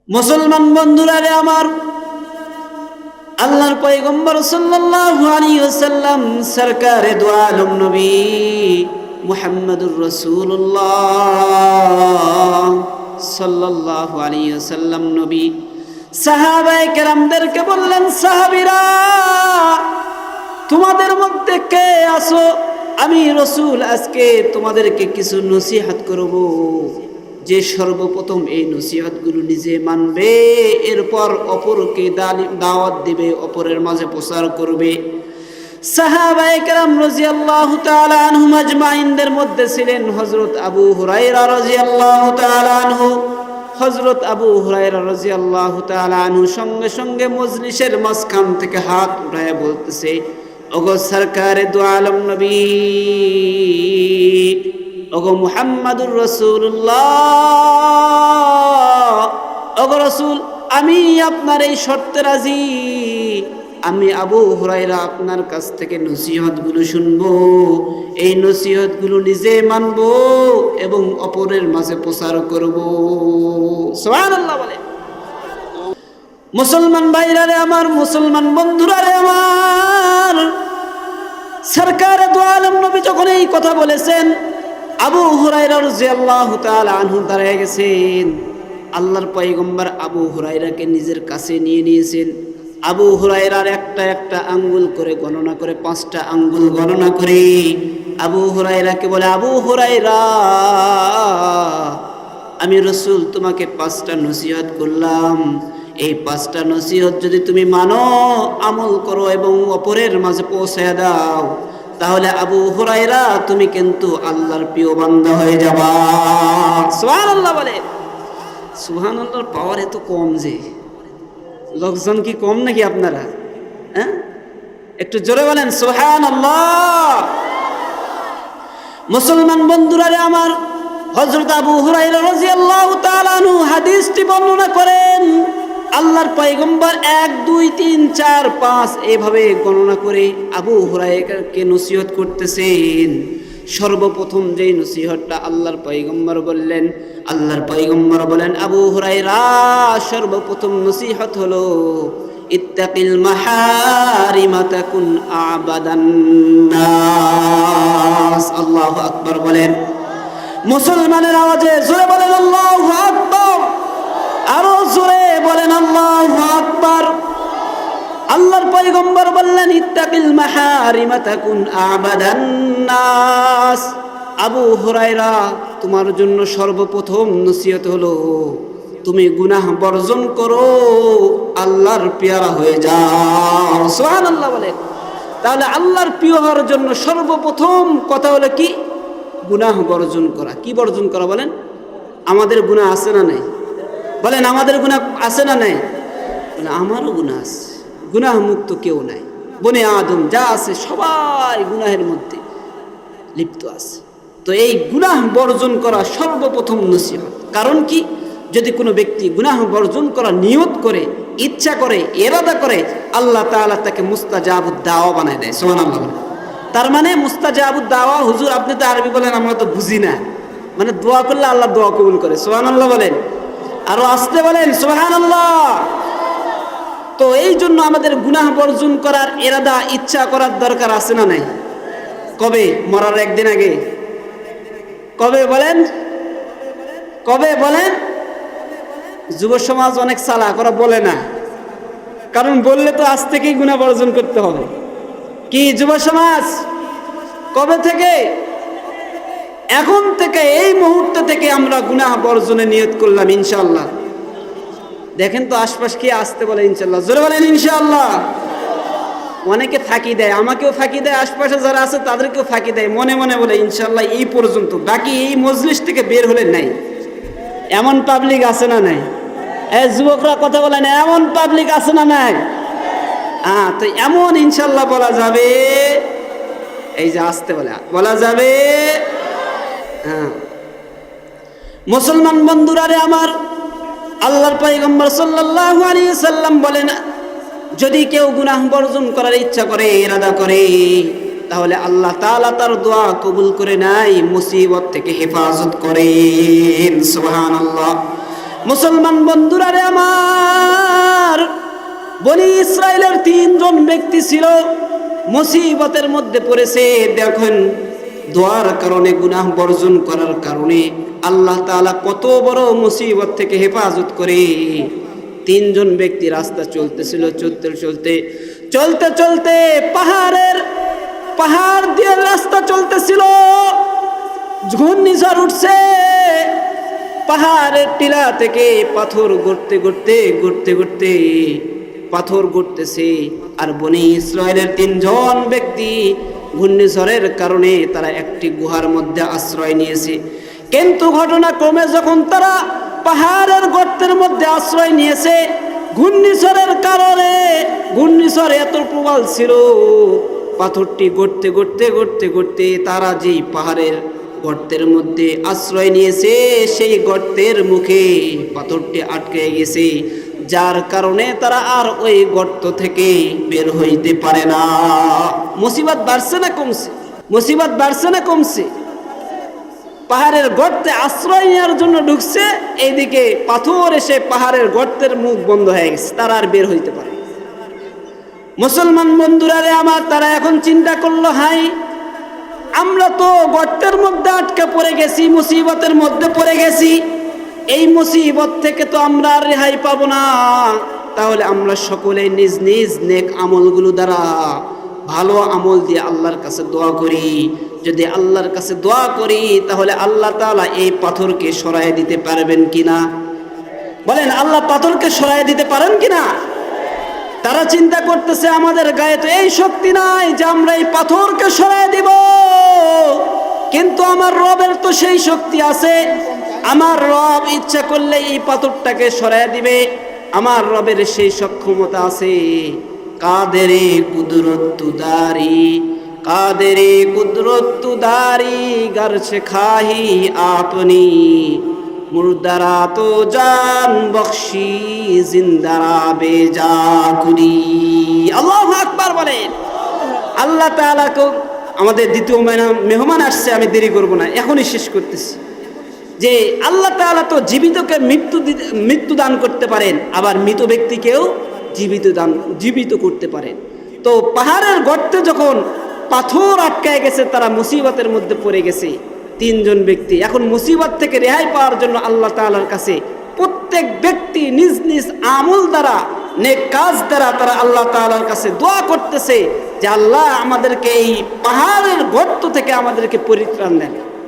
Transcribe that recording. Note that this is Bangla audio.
মুসলমান বন্ধুরা রে আমার, আল্লাহর পয়গম্বর সাল্লাল্লাহু আলাইহি ওয়াসাল্লাম সরকারে দু আলম নবী মুহাম্মদুর রাসূলুল্লাহ সাল্লাল্লাহু আলাইহি ওয়াসাল্লাম নবী সাহাবায়ে কেরামদেরকে বললেন, সাহাবীরা তোমাদের মধ্যে কে আছো? আমি রাসূল আজকে তোমাদেরকে কিছু নসিহত করব, যে সর্বপ্রথম এই নসিহতগুলো নিজে মানবে, এরপর অপরকে দাওয়াত দিবে, অপরের মাঝে প্রচার করবে। সাহাবায়ে কেরাম রাদিয়াল্লাহু তাআলা আনহুম আজমাইনদের মধ্যে ছিলেন হযরত আবু হুরায়রা রাদিয়াল্লাহু তাআলা আনহু। হযরত আবু হুরায়রা রাদিয়াল্লাহু তাআলা আনহু সঙ্গে সঙ্গে মজলিসের মাঝখান থেকে হাত উঠায় বলতেছে, ওগো সরকারে দু আলম নবী, ওগো মুহাম্মাদুর রাসূলুল্লাহ, ওগো রাসূল, আমি আপনার এই শর্তে রাজি। আমি আবু হুরায়রা আপনার কাছ থেকে নসিহতগুলো শুনবো, এই নসিহতগুলো নিজে মানবো এবং অপরের মাঝে প্রচার করব। সুবহানাল্লাহ বলে। মুসলমান ভাইরা রে আমার, মুসলমান বন্ধুরা রে আমার, সরকার দু আলম নবী যখন এই কথা বলেছেন, আবু হুরায়রা রাদিয়াল্লাহু তাআলা আনহু দাঁড়িয়ে গেছেন। আল্লাহর পয়গম্বর আবু হুরায়রাকে নিজের কাছে নিয়ে নিয়েছেন। আবু হুরায়রার একটা একটা আঙ্গুল করে গণনা করে, 5টা আঙ্গুল গণনা করে আবু হুরায়রাকে বলে, আবু হুরায়রা, আমি রাসূল তোমাকে 5টা নসিহত করলাম, এই 5টা নসিহত যদি তুমি মানো, আমল করো এবং অপরের মাঝে পৌঁছে দাও, তাহলে আবু হুরায়রা তুমি কিন্তু আল্লাহর প্রিয় বান্দা হয়ে যাবা। সুবহানাল্লাহ বলে। সুবহানাল্লাহর পাওয়ার এত কম যে, লোকজন কি কম নাকি আপনারা? হ্যাঁ, একটু জোরে বলেন সুবহানাল্লাহ। মুসলমান বন্ধুরা রে আমার, হযরত আবু হুরায়রা রাদিয়াল্লাহু তাআলা আনহু হাদিসটি বর্ণনা করেন। আল্লাহর পয়গম্বর 1 2 3 4 5 এইভাবে গণনা করে আবু হুরায়রাকে নসিহত করতেছেন। সর্বপ্রথম যেই নসিহতটা আল্লাহর পয়গম্বর বললেন, আল্লাহর পয়গম্বর বলেন, আবু হুরায়রা, সর্বপ্রথম নসিহত হলো ইত্তাকিল মাহারিমা তাকুন আবাদান নাস। আল্লাহু আকবার বলেন। মুসলমানের আওয়াজে জোরে বলেন আল্লাহু আকবার, আরো জোরে বলেন আল্লাহু আকবার। আল্লাহর পয়গম্বর বললেন, ইত্তাকিল মাহারিমা তাকুন আবাদান নাস। আবু হুরায়রা, তোমার জন্য সর্বপ্রথম নসিহত হলো তুমি গুনাহ বর্জন করো, আল্লাহর পেয়ারা হয়ে যাও। সুবহানাল্লাহ বলেন। তাহলে আল্লাহর প্রিয় হওয়ার জন্য সর্বপ্রথম কথা হলো কি? গুনাহ বর্জন করা। কি বর্জন করা বলেন? আমাদের গুনাহ আছে না নাই? বলেন, আমাদের গুনাহ আছে না নাই? বলে, আমারও গুনাহ আছে, গুনাহ মুক্ত কেউ নাই। বনে আদম যা আছে সবাই গুনাহের মধ্যে লিপ্ত আছে। তো এই গুনাহ বর্জন করা সর্বপ্রথম নসিহত। কারণ কি? যদি কোনো ব্যক্তি গুনাহ বর্জন করা নিয়ত করে, ইচ্ছা করে, ইরাদা করে, আল্লাহ তাআলা তাকে মুস্তাজাবুদ দাওয়া বানায় দেয়। সুবহানাল্লাহ। তার মানে মুস্তাজাবুদ দাওয়া, হুজুর আপনি তো আরবি বলেন, আমরা তো বুঝি না, মানে দোয়া করলে আল্লাহ দোয়া কবুল করে। সুবহানাল্লাহ বলেন, আরো আসতে বলেন সুবহানাল্লাহ। তো এই জন্য আমাদের গুনাহ বর্জন করার ইরাদা, ইচ্ছা করার দরকার আছে না নাই? কবে? মরার একদিন আগে। কবে বলেন? কবে বলেন? যুব সমাজ অনেক চালাক, ওরা বলে না, কারণ বললে তো আজ থেকেই গুনাহ বর্জন করতে হবে। কি যুব সমাজ? কবে থেকে? এখন থেকে, এই মুহূর্ত থেকে আমরা গুনাহ বর্জনে নিয়ত করলাম ইনশাআল্লাহ। দেখেন তো আশপাশ কি আসতে বলে ইনশাআল্লাহ, জোরে বলেন ইনশাআল্লাহ। অনেকে ফাঁকি দেয়, আমাকেও ফাঁকি দেয়, আশপাশে যারা আছে তাদেরকেও ফাঁকি দেয়, মনে মনে বলে ইনশাআল্লাহ এই পর্যন্ত, বাকি এই মজলিস থেকে বের হলে নাই। এমন পাবলিক আছে না নাই? এই যুবকরা কথা বলেন, এমন পাবলিক আছে না নাই? হ্যাঁ, তো এমন ইনশাআল্লাহ বলা যাবে, এই যে আসতে বলা যাবে। হ্যাঁ, মুসলমান বন্ধুরা রে আমার, আল্লাহর পয়গম্বর সাল্লাল্লাহু আলাইহি ওয়াসাল্লাম বলেন, যদি কেউ গুনাহ বর্জন করার ইচ্ছা করে, ইরাদা করে, তাহলে আল্লাহ তাআলা তার দোয়া কবুল করে নেয়, মুসিবত থেকে হেফাজত করেন। সুবহানাল্লাহ। মুসলমান বন্ধুরা রে আমার, বনি ইসরায়েলের 3 জন ব্যক্তি ছিল, মুসিবতের মধ্যে পড়েছে। দেখেন দোয়ার কারণে, গুনাহ বর্জন করার কারণে আল্লাহ তাআলা কত বড় মুসিবত থেকে হেফাজত করে। 3 জন ব্যক্তি রাস্তা চলতেছিল, চলতে চলতে পাহাড় দিয়ে রাস্তা চলতেছিল, ঘূর্ণিঝড় উঠছে, পাহাড়ের টিলা থেকে পাথর গড়তে পাথর গড়তেছে। আর বনি ইসরায়েলের 3 জন ব্যক্তি ঘূর্ণিঝড়ের কারণে তারা একটি গুহার মধ্যে আশ্রয় নিয়েছে। কিন্তু ঘটনাক্রমে যখন তারা পাহাড়ের গর্তের মধ্যে আশ্রয় নিয়েছে, ঘূর্ণিঝড়ের কারণে, ঘূর্ণিঝড় এত প্রবল ছিল, পাথরটি গড়তে তারা যেই পাহাড়ের গর্তের মধ্যে আশ্রয় নিয়েছে, সেই গর্তের মুখে পাথরটি আটকে গেছে, যার কারণে তারা আর ওই গর্ত থেকে বের হইতে পারে না। মুসিবত বাড়ছে না কমছে? মুসিবত বাড়ছে না কমছে? পাহাড়ের গর্তে আশ্রয় নেওয়ার জন্য ঢুকছে, এইদিকে পাথর এসে পাহাড়ের গর্তের মুখ বন্ধ হয়ে গেছে, তারা আর বের হইতে পারে। মুসলমান বন্ধুরা রে আমার, তারা এখন চিন্তা করলো, হাই আমরা তো গর্তের মধ্যে আটকে পড়ে গেছি, মুসিবতের মধ্যে পড়ে গেছি, এই মুসিবত থেকে তো আমরা আর রেহাই পাবো না। তাহলে আমরা সকলে নিজ নিজ নেক আমলগুলো দ্বারা, ভালো আমল দিয়ে আল্লাহর কাছে দোয়া করি। যদি আল্লাহর কাছে দোয়া করি তাহলে আল্লাহ তাআলা এই পাথরকে সরায় দিতে পারবেন কিনা? বলেন, আল্লাহ পাথরকে সরায় দিতে পারেন কিনা? তারা চিন্তা করতেছে, আমাদের গায়ে তো এই শক্তি নাই যে আমরা এই পাথরকে সরায় দিব, কিন্তু আমার রবের তো সেই শক্তি আছে। আমার রব ইচ্ছা করলে এই পাথরটাকে সরায় দিবে, আমার রবের সেই সক্ষমতা আছে। কাদেরে কুদরত দারি গরছে খাহি আপনি, মুর্দারা তো জান বখশি জিন্দারা বেজা কুরি। আল্লাহু আকবার বলেন। আল্লাহ তাআলা আমাদের দ্বিতীয় মেহমান আসছে, আমি দেরি করব না, এখনই শেষ করতেছি। যে আল্লাহ তাআলা তো জীবিতকে মৃত্যু দান করতে পারেন, আবার মৃত ব্যক্তিকেও জীবিত করতে পারেন। তো পাহাড়ের গর্তে যখন পাথর আটকায় গেছে, তারা মুসিবতের মধ্যে পড়ে গেছে 3 জন ব্যক্তি। এখন মুসিবত থেকে রেহাই পাওয়ার জন্য আল্লাহ তাআলার কাছে প্রত্যেক ব্যক্তি নিজ নিজ আমল দ্বারা, নেক কাজ দ্বারা তারা আল্লাহ তাআলার কাছে দোয়া করতেছে যে আল্লাহ আমাদেরকে এই পাহাড়ের গর্ত থেকে আমাদেরকে পরিত্রাণ দেন।